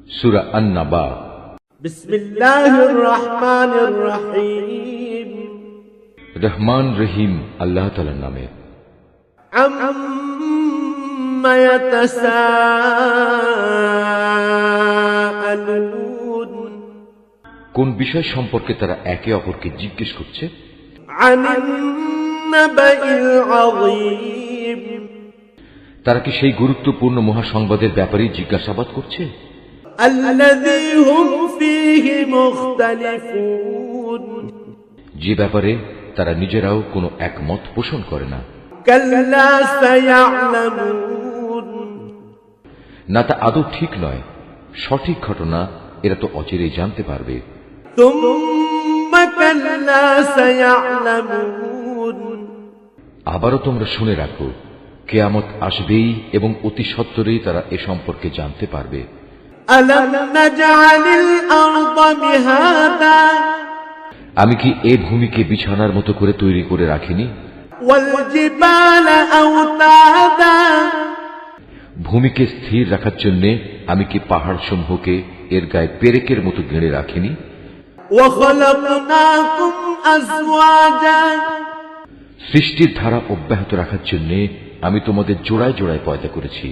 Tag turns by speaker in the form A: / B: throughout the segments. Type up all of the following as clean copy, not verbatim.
A: সূরা আন-নাবা।
B: বিসমিল্লাহির রহমানির রহিম।
A: রহমান রহিম আল্লাহ তাআলার নামে।
B: আম্মা ইয়াতাসাআলুন,
A: কোন বিষয় সম্পর্কে তারা একে অপরকে জিজ্ঞেস করছে?
B: আনিন নাবাইল আযীম,
A: তারা কি সেই গুরুত্বপূর্ণ মহাসংবাদের ব্যাপারে জিজ্ঞাসাবাদ করছে?
B: আল্লাযী হুম ফীহি মুখতালিফুন,
A: যে ব্যাপারে তারা নিজেরাও কোনো একমত পোষণ করে না।
B: কাল্লা সায়া'লামুন,
A: না, তা আদৌ ঠিক নয়। সঠিক ঘটনা এরা তো অচিরেই জানতে পারবে।
B: তুম্মা কাল্লা সায়া'লামুন,
A: আবারও তোমরা শুনে রাখো, কিয়ামত আসবেই এবং অতি সত্বরেই তারা এ সম্পর্কে জানতে পারবে।
B: আলাম নাজআলিল আরদা মিহাদা,
A: আমি কি এ ভূমিকে বিছানার মতো করে তৈরি করে রাখিনি?
B: ওয়াল জিবালা আওতাদা,
A: ভূমিকে স্থির রাখার জন্য আমি কি পাহাড় সমূহকে এর গায়ে পেরেকের মতো গেড়ে রাখিনি?
B: ওয়া খালাকনাকুম আজওয়াজা,
A: সৃষ্টির ধারা অব্যাহত রাখার জন্য আমি তোমাদের জোড়ায় জোড়ায় পয়দা করেছি।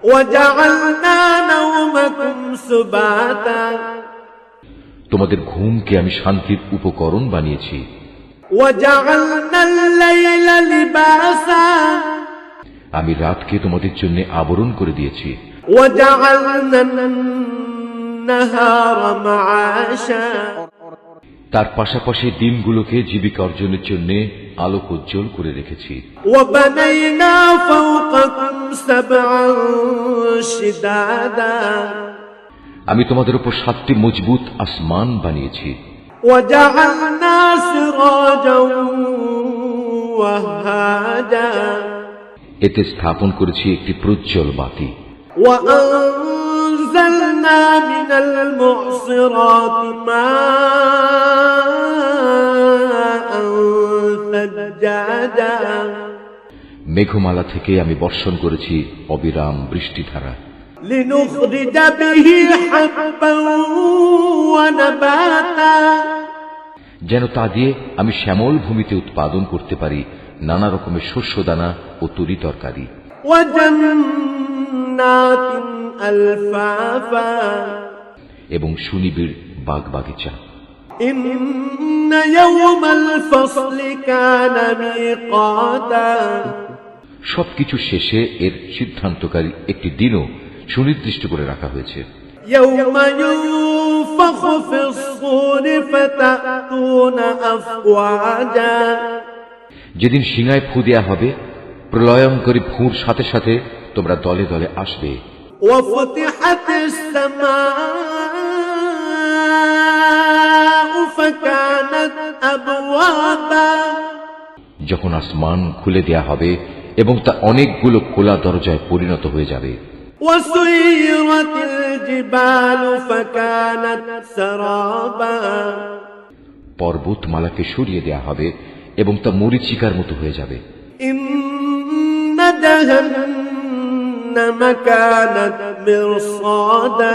B: ওয়া জাআলনা নাওমাকুম সুবাতা,
A: তোমাদের ঘুমকে আমি শান্তির উপকরণ বানিয়েছি।
B: ওয়া জাআলনাল লাইলা লিবাসা,
A: আমি রাতকে তোমাদের জন্য আবরণ করে দিয়েছি।
B: ওয়া জাআলনান নাহারা মাআশা,
A: তার পাশাপাশি দিনগুলোকে জীবিকা অর্জনের জন্য আলোক উজ্জ্বল করে রেখেছি।
B: ওয়া বানাইনা ফাওকাকুম সাবআন শিদাদা,
A: আমি তোমাদের উপর 7টি মজবুত আসমান বানিয়েছি।
B: ওয়া জাআলনা সিরাজাও ওয়াহাজা, এতে স্থাপন করেছি একটি প্রজ্জ্বল বাতি।
A: ওয়া আনজালনা মিনাল মু'সিরাতি মাআন সাজ্জাজা,
B: মেঘমালা থেকে আমি বর্ষণ করেছি অবিরাম বৃষ্টিধারা।
A: লিনুখরিজা বিহি হাব্বান ওয়া নাবাতা,
B: যেন তা দিয়ে আমি শ্যামল ভূমিতে উৎপাদন করতে পারি নানা রকমের শস্যদানা ও তরি তরকারি।
A: ওয়া জান্নাতিন আলফাফা,
B: এবং সুনিবিড় বাগ বাগিচা।
A: ইন্না ইয়াওমাল ফাসলি কানা মিকাতা,
B: সবকিছু শেষে এর সিদ্ধান্তকারী একটি দিনও সুনির্দিষ্ট করে রাখা হয়েছে।
A: ইয়াওমা ইউনফাখু ফিস-সূরি ফাতাতুনা আফওয়াজা,
B: যেদিন সিংহায় ফু দেয়া হবে, প্রলয়ঙ্করী ফুঁর সাথে সাথে তোমরা দলে দলে আসবে।
A: ওয়া ফুতিহাতিস সামাউ ফাকানাত আবওয়াবা,
B: যখন আসমান খুলে দেয়া হবে এবং তা অনেকগুলো খোলা দরজায় পরিণত হয়ে যাবে।
A: ওয়া সুয়িরাতিল জিবালু ফাকানাত সারাবা,
B: পর্বতমালাকে সরিয়ে দেয়া হবে এবং তা মরীচিকার মতো হয়ে যাবে।
A: ইন্না জাহান্নামা কানাত মিরসাদা,